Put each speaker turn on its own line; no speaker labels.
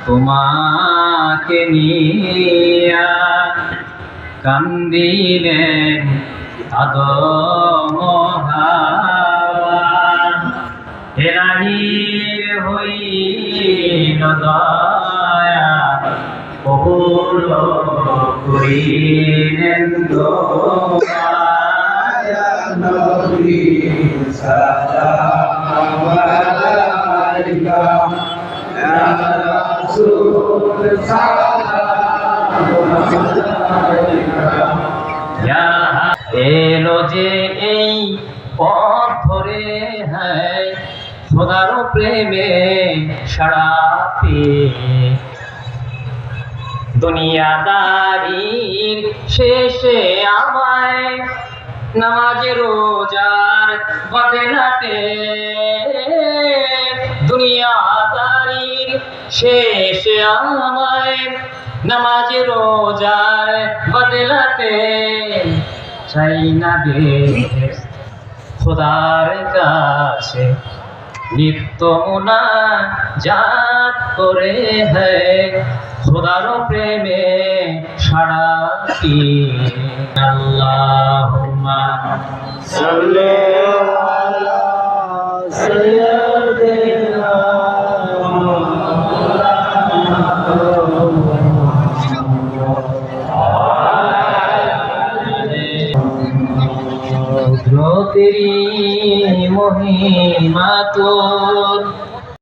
তোমাকে নিয়া কান্দিলেন আদম হাওয়া। এলাহির হইল দয়া কবুল করিলেন দোয়া। ইয়া নবী সালাম আলাইকা, ইয়া রাসূল সালাম আলাইকা। এলো যে এই পথ ধরে হ্যায় খোদার প্রেমে সাড়া পেয়ে, দুনিয়াদারির শেষে আমায় নামাজ রোজার বদলাতে, দুনিয়াদারির শেষে আমায় নামাজ রোজার বদলাতে, চাই না বেশ খোদার কাছে নিত্য মুনাজাত করে হ্যায় খোদার প্রেমে সাড়া দিয়ে। আল্লাহুম্মা সাল্লি আলা সাইয়্যিদিনা तेरी महिमा तो